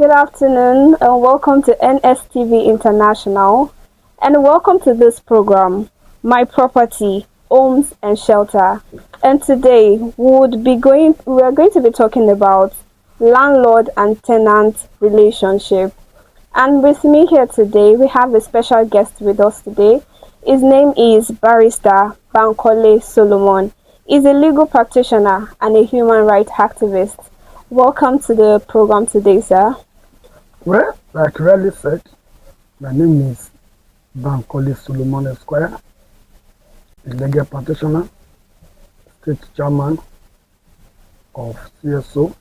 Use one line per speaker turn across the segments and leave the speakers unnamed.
Good afternoon and welcome to NSTV International and welcome to this program, My Property, Homes and Shelter. And today we are going to be talking about landlord and tenant relationship. And with me here today, we have a special guest with us today. His name is Barrister Bankole Solomon. He's a legal practitioner and a human rights activist. Welcome to the program today, sir.
Well, like Riley said, my name is Bankole Solomon Esquire, a legal practitioner, state chairman of CSO,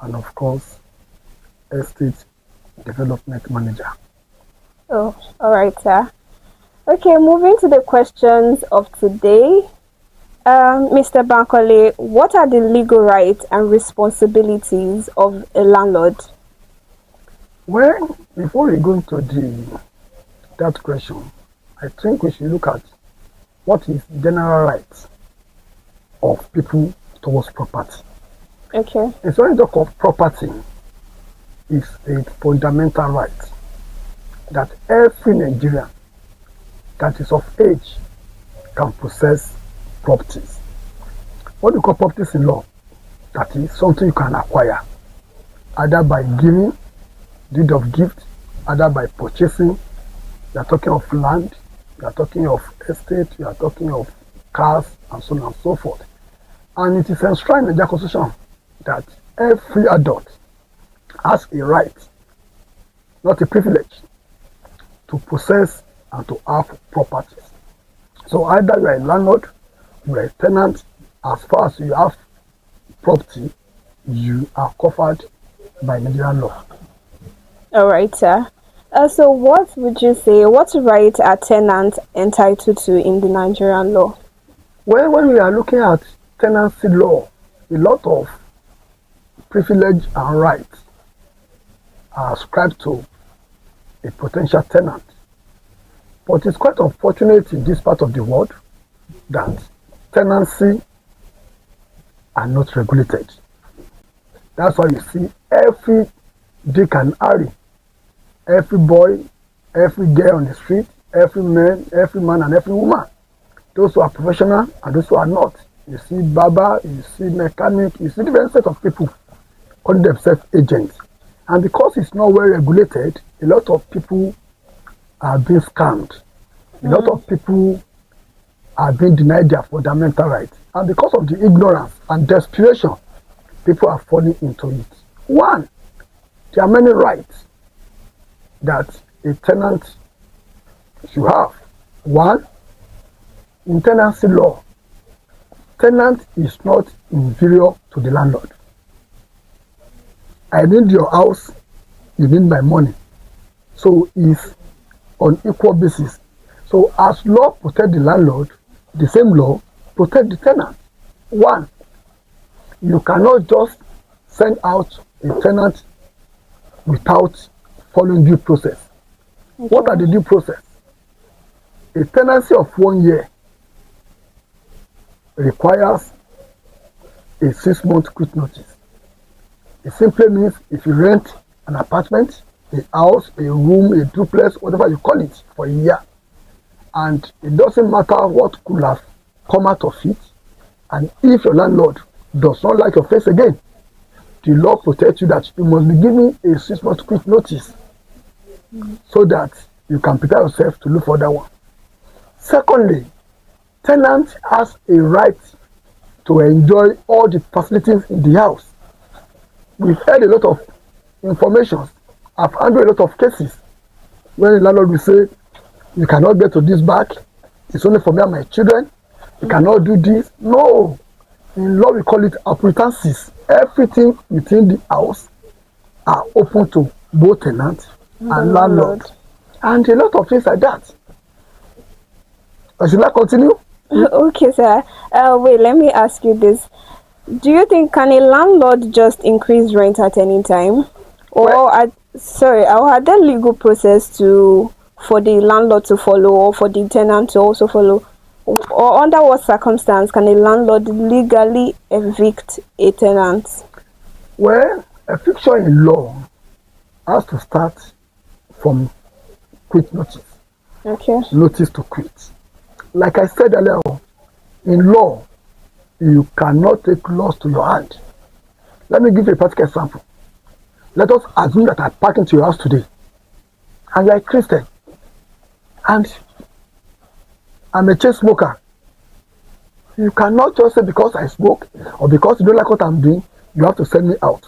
and of course, estate development manager.
Oh, all right, sir. Okay, moving to the questions of today. Mr. Bankole, what are the legal rights and responsibilities of a landlord?
Well, before we go into that question, I think we should look at what is general rights of people towards property.
Okay.
And so when we talk of property, is a fundamental right that every Nigerian that is of age can possess properties. What we call properties in law, that is something you can acquire, either by giving, deed of gift, either by purchasing. You are talking of land, you are talking of estate, you are talking of cars, and so on and so forth. And it is enshrined in the Constitution that every adult has a right, not a privilege, to possess and to have properties. So either you are a landlord, you are a tenant, as far as you have property, you are covered by Nigerian law.
All right, sir. So what would you say, what rights are tenants entitled to in the Nigerian law?
Well, when we are looking at tenancy law, a lot of privilege and rights are ascribed to a potential tenant. But it's quite unfortunate in this part of the world that tenancy are not regulated. That's why you see every Dick and Harry, every boy, every girl on the street, every man and every woman, those who are professional and those who are not. You see barber, you see mechanic, you see different set of people calling themselves agents. And because it's not well regulated, a lot of people are being scammed. A lot of people are being denied their fundamental rights. And because of the ignorance and desperation, people are falling into it. One, there are many rights that a tenant should have. One, in tenancy law, tenant is not inferior to the landlord. I need your house, you need my money. So it's on equal basis. So as law protect the landlord, the same law protect the tenant. One, you cannot just send out a tenant without following due process. Okay. What are the due process? A tenancy of 1 year requires a 6-month quick notice. It simply means if you rent an apartment, a house, a room, a duplex, whatever you call it, for a year, and it doesn't matter what could have come out of it, and if your landlord does not like your face again, the law protects you that you must be given a 6-month quick notice so that you can prepare yourself to look for that one. Secondly, tenant has a right to enjoy all the facilities in the house. We've heard a lot of information. I've handled a lot of cases where the landlord will say, you cannot get to this back, it's only for me and my children, you cannot do this. No, in law we call it appurtenances. Everything within the house are open to both tenant and landlord. And a lot of things like that. Should I continue?
Okay, sir. Wait, let me ask you this. Do you think can a landlord just increase rent at any time? Or are there legal process for the landlord to follow or for the tenant to also follow? Or under what circumstance can a landlord legally evict a tenant?
Well, eviction in law has to start from quit notice.
Okay.
Notice to quit. Like I said earlier, in law, you cannot take laws to your hand. Let me give you a practical example. Let us assume that I park into your house today, and you're a Christian, and I'm a chain smoker. You cannot just say because I smoke or because you don't like what I'm doing, you have to send me out.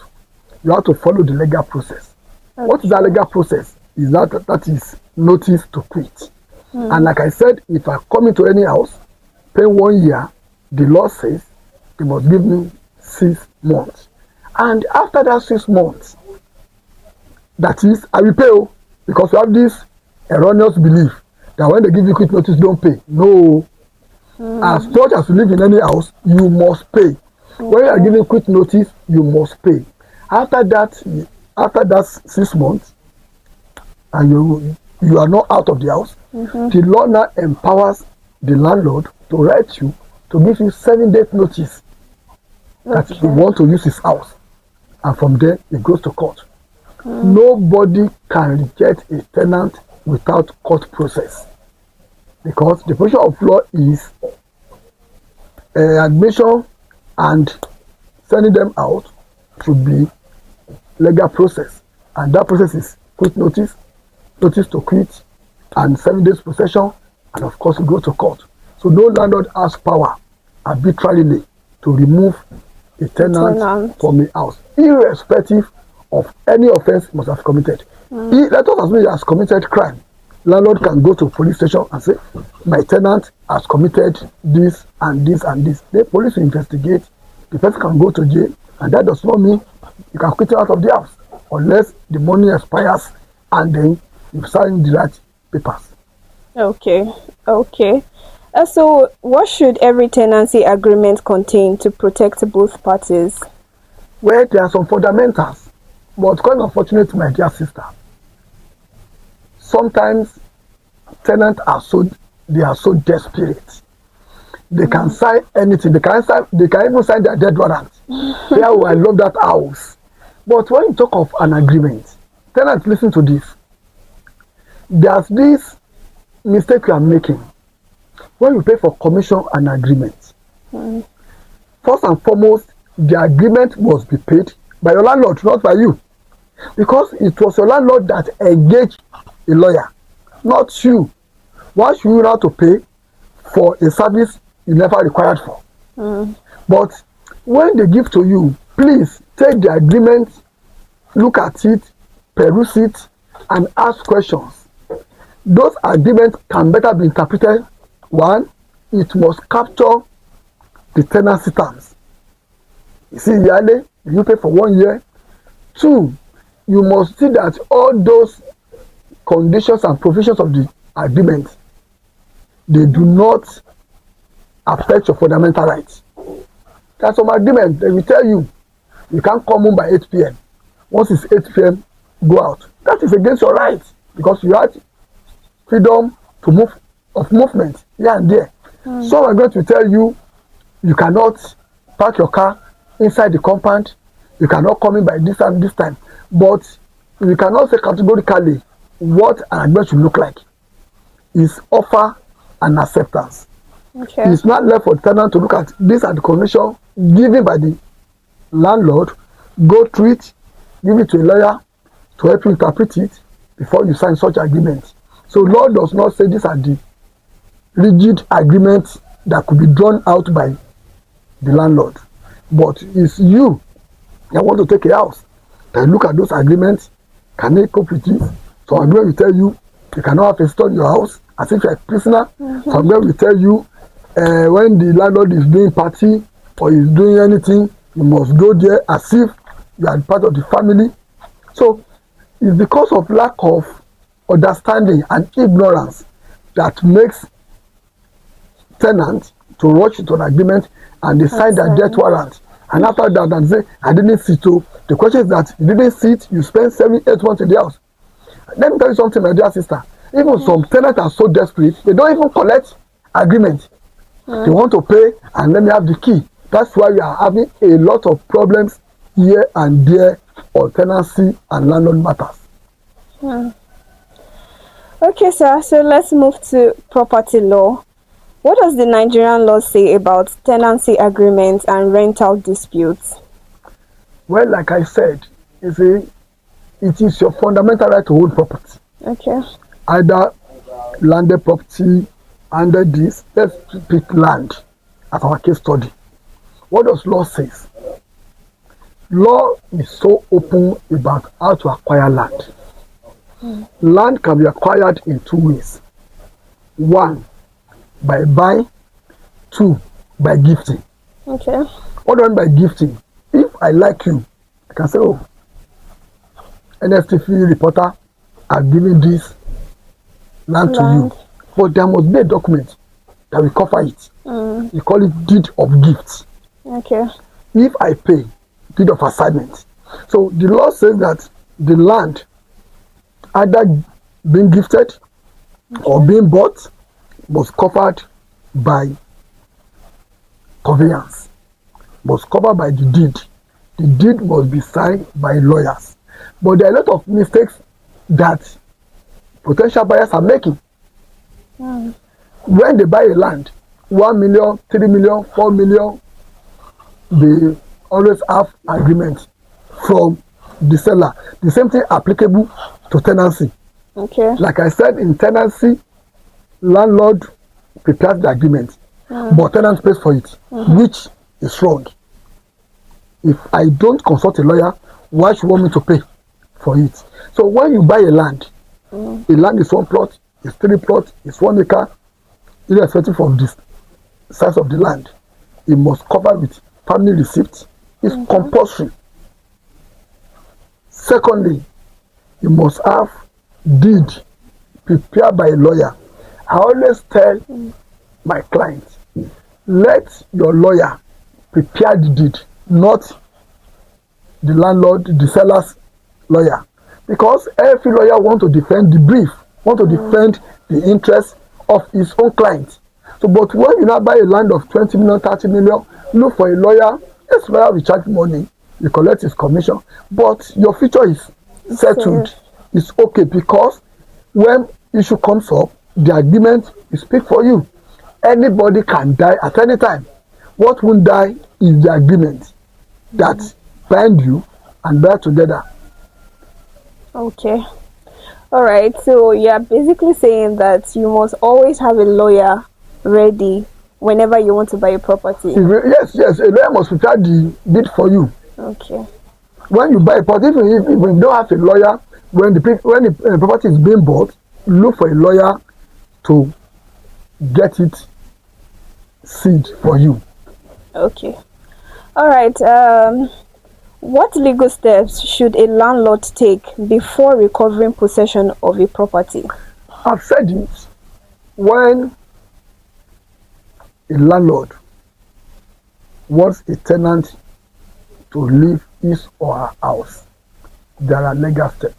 You have to follow the legal process. Okay. What is that legal process? Is that is notice to quit. And like I said, if I come into any house, pay 1 year, the law says they must give me 6 months. And after that 6 months, that is, I will pay, because we have this erroneous belief that when they give you quit notice, don't pay. No. As much as you live in any house, you must pay. Okay. When you are giving quit notice, you must pay. After that 6 months, and you are not out of the house, the law now empowers the landlord to write you to give you 7 days notice that he want to use his house, and from there it goes to court. Nobody can reject a tenant without court process, because the position of law is admission and sending them out should be legal process, and that process is quit notice, notice to quit, and 7 days possession, and of course we go to court. So no landlord has power arbitrarily to remove a tenant from a house, irrespective of any offense he must have committed. Let us assume he has committed crime. Landlord can go to police station and say, my tenant has committed this and this and this. The police will investigate. The person can go to jail, and that does not mean you can quit him out of the house unless the money expires and then you sign the right papers.
Okay. So what should every tenancy agreement contain to protect both parties?
Well, there are some fundamentals, but quite unfortunate, my dear sister. Sometimes tenants are so desperate. They can sign anything. They can even sign their death warrant. Yeah, I love that house. But when you talk of an agreement, tenants, listen to this. There's this mistake you are making when you pay for commission and agreement. First and foremost, the agreement must be paid by your landlord, not by you, because it was your landlord that engaged a lawyer, not you. Why should you have to pay for a service you never required for? But when they give to you, please take the agreement, look at it, peruse it, and ask questions. Those agreements can better be interpreted. 1, it must capture the tenancy terms. You see, yearly, you pay for 1 year. 2, you must see that all those conditions and provisions of the agreement, they do not affect your fundamental rights. There are some agreements they will tell you can't come home by 8 p.m. Once it's 8 p.m., go out. That is against your rights, because you have freedom to move of movement here and there. Some are going to tell you cannot park your car inside the compound, you cannot come in by this and this time. But you cannot say categorically what an agreement should look like. It's offer and acceptance. Okay. It's not left for the tenant to look at these are the conditions given by the landlord, go through it, give it to a lawyer to help you interpret it before you sign such agreement. So law does not say these are the rigid agreements that could be drawn out by the landlord. But it's you that want to take a house and look at those agreements. Can they cope with this? So agreement will tell you cannot have a store in your house as if you're a prisoner. So agreement will tell you when the landlord is doing party or is doing anything, you must go there as if you are part of the family. So it's because of lack of understanding and ignorance that makes tenants to rush into an agreement and they sign their death warrant. And after that, and say, I didn't sit. So the question is that you didn't sit, you spent 7-8 months in the house. Let me tell you something, my dear sister. Even some tenants are so desperate, they don't even collect agreement. They want to pay and let me have the key. That's why we are having a lot of problems here and there on tenancy and landlord matters.
Hmm. Okay, sir. So let's move to property law. What does the Nigerian law say about tenancy agreements and rental disputes?
Well, like I said, you see, it is your fundamental right to own property.
Okay.
Either landed property, under this, let's pick land as our case study. What does law say? Law is so open about how to acquire land. Land can be acquired in two ways. One, by buying. Two, by gifting.
Okay.
What do I mean by gifting? If I like you, I can say, oh, NSTV reporter, I've given this land to you. But there must be a document that will cover it. You call it deed of gift.
Okay.
If I pay, deed of assignment. So the law says that the land either being gifted or being bought was covered by conveyance, was covered by the deed. The deed must be signed by lawyers. But there are a lot of mistakes that potential buyers are making. When they buy a land, 1 million, 3 million, 4 million, they always have agreement from the seller. The same thing applicable to tenancy.
Okay.
Like I said, in tenancy, landlord prepares the agreement, but tenant pays for it, which is wrong. If I don't consult a lawyer, why should you want me to pay for it? So when you buy a land is 1 plot, it's 3 plots, it's 1 acre, irrespective of the size of the land, it must cover with family receipt. It's compulsory. Secondly, you must have deed prepared by a lawyer. I always tell my clients, let your lawyer prepare the deed, not the landlord, the seller's lawyer. Because every lawyer wants to defend the brief, want to defend the interest of his own client. So, but when you now buy a land of 20 million, 30 million, look for a lawyer. Yes, lawyer will charge money, you collect his commission, but your future is settled. It's okay, because when issue comes up, the agreement will speak for you. Anybody can die at any time. What won't die is the agreement that bind you and bear together.
Okay. All right. So you're basically saying that you must always have a lawyer ready whenever you want to buy a property.
Yes, a lawyer must prepare the deed for you.
Okay.
When you buy a property, if you don't have a lawyer, when the property is being bought, look for a lawyer to get it sealed for you.
Okay. All right. What legal steps should a landlord take before recovering possession of a property?
I've said it. When a landlord wants a tenant to leave his or her house, there are legal steps.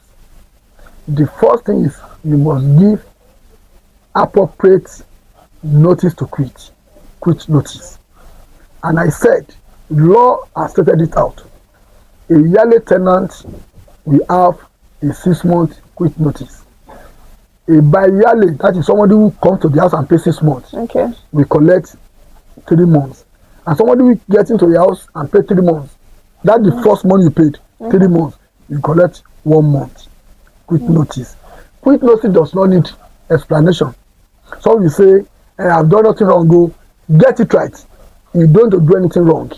The first thing is you must give appropriate notice to quit notice. And I said, law has stated it out. A yearly tenant will have a 6-month quit notice. A bi-yearly, that is somebody who comes to the house and pays 6 months.
Okay.
We collect 3 months. And somebody who gets into the house and pay 3 months, that's the first month you paid, 3 months, you collect 1 month quit notice. Quit notice does not need explanation. Some will say, I've done nothing wrong, go get it right. You don't do anything wrong.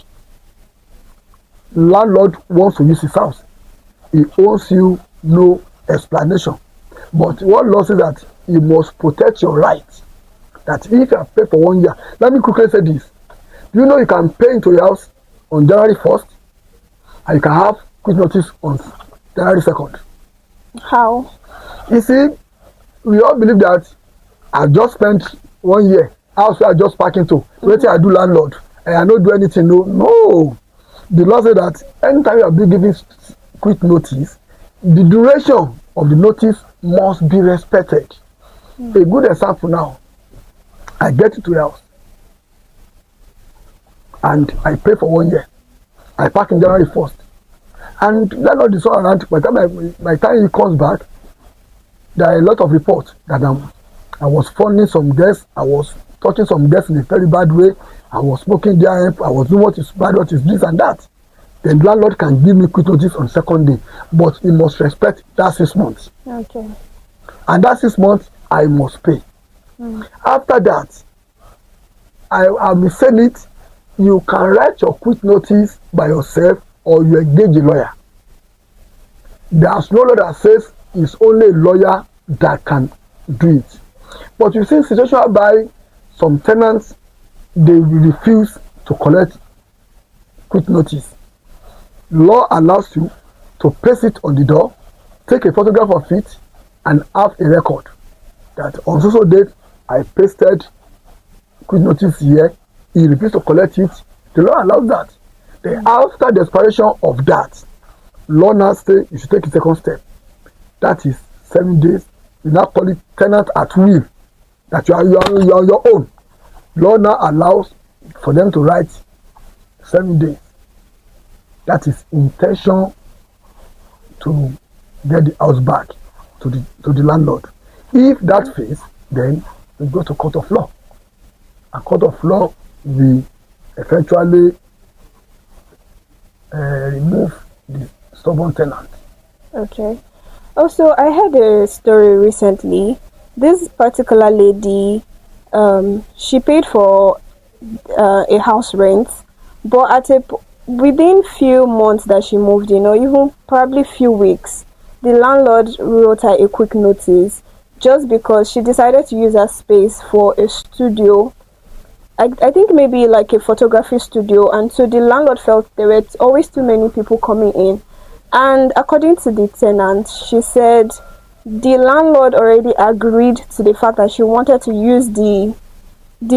Landlord wants to use his house. He owes you no explanation. But what law says that you must protect your rights. That if you have paid for 1 year, let me quickly say this. Do you know you can pay into your house on January 1st and you can have quit notice on January 2nd?
How?
You see, we all believe that I just spent 1 year, house I just park into, wait till I do landlord, and I don't do anything. No. The law says that anytime you are being given quit notice, the duration of the notice must be respected. A good example now, I get into the house and I pay for 1 year. I park in January 1st. And landlord is all around. By the time he comes back, There are a lot of reports that I was phoning some guests, I was touching some guests in a very bad way, I was smoking their hemp, I was doing what is bad, what is this and that. The landlord can give me quick notice on second day, but he must respect that 6 months.
Okay.
And that 6 months, I must pay. After that, I will send it. You can write your quick notice by yourself or you engage a lawyer. There's no law that says it's only a lawyer that can do it. But you see situation whereby some tenants, they refuse to collect quick notice. Law allows you to place it on the door, take a photograph of it, and have a record that on so date I pasted quick notice here, he refused to collect it. The law allows that. Then after the expiration of that, law now say you should take a second step. That is 7 days. You now call it tenant at will. That you are on your own. Law now allows for them to write 7 days. That is intention to get the house back to the landlord. If that fails, then we go to court of law. A court of law will eventually remove the stubborn tenant.
Okay. Also, I heard a story recently. This particular lady, she paid for a house rent, but within few months that she moved in, or even probably few weeks, the landlord wrote her a quick notice just because she decided to use her space for a studio. I think maybe like a photography studio, and so the landlord felt there were always too many people coming in. And according to the tenant, she said the landlord already agreed to the fact that she wanted to use the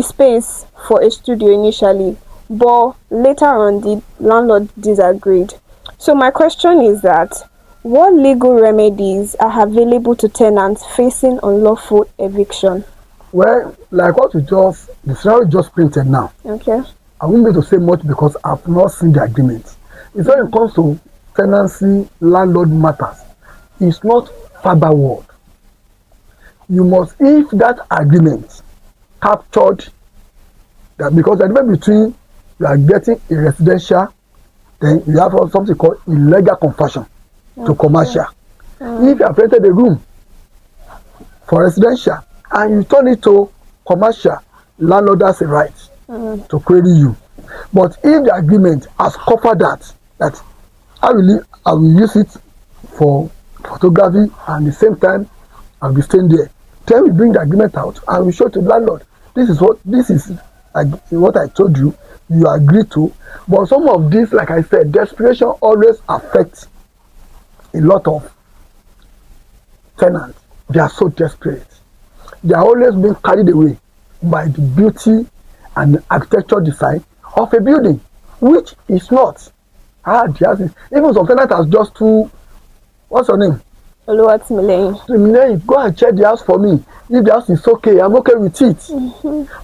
space for a studio initially, but later on the landlord disagreed. So my question is that what legal remedies are available to tenants facing unlawful eviction?
Well, like what the scenario just printed now.
Okay.
I won't be able to say much because I've not seen the agreement. It's when it comes to tenancy, landlord matters. It's not verbal word. You must, if that agreement captured that, because the difference between you are getting a residential, then you have something called illegal conversion to commercial. If you have rented a room for residential and you turn it to commercial, landlord has a right to query you. But if the agreement has covered that I will use it for photography and at the same time I'll be staying there, then we bring the agreement out and we show to the landlord. This is what I told you. You agree to. But some of this, like I said, desperation always affects a lot of tenants. They are so desperate. They are always being carried away by the beauty and the architectural design of a building, which is not. Even some tenants are just too. What's your name?
Oluwatimileyin.
Go and check the house for me. If the house is okay, I'm okay with it.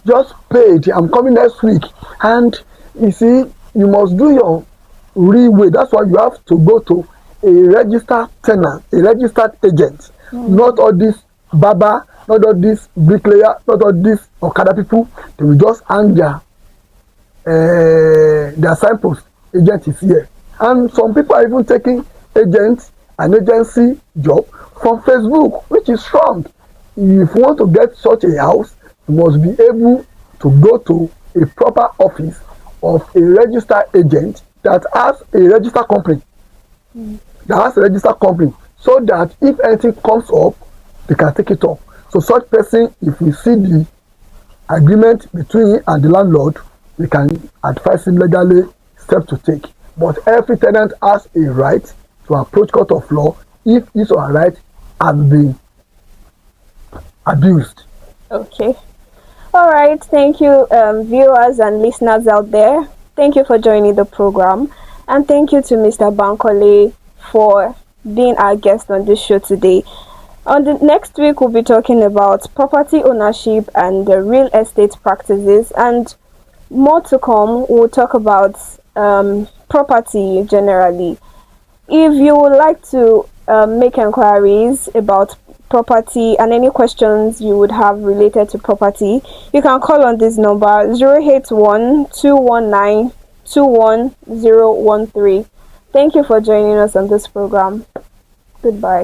Just pay it. I'm coming next week. And you see, you must do your real way. That's why you have to go to a registered tenant, a registered agent. Not all this baba, not all this bricklayer, not all this Okada people. They will just hang their signpost. Agent is here. And some people are even taking an agency job from Facebook, which is wrong. If you want to get such a house, you must be able to go to a proper office of a registered agent that has a registered company. So that if anything comes up, they can take it up. So such person, if we see the agreement between him and the landlord, we can advise him legally steps to take. But every tenant has a right to approach court of law if his or her right has been abused.
Okay. All right. Thank you, viewers and listeners out there. Thank you for joining the program. And thank you to Mr. Bankole for being our guest on this show today. On the next week, we'll be talking about property ownership and the real estate practices. And more to come, we'll talk about property generally. If you would like to make inquiries about property and any questions you would have related to property, you can call on this number 081 219 21013. Thank you for joining us on this program. Goodbye.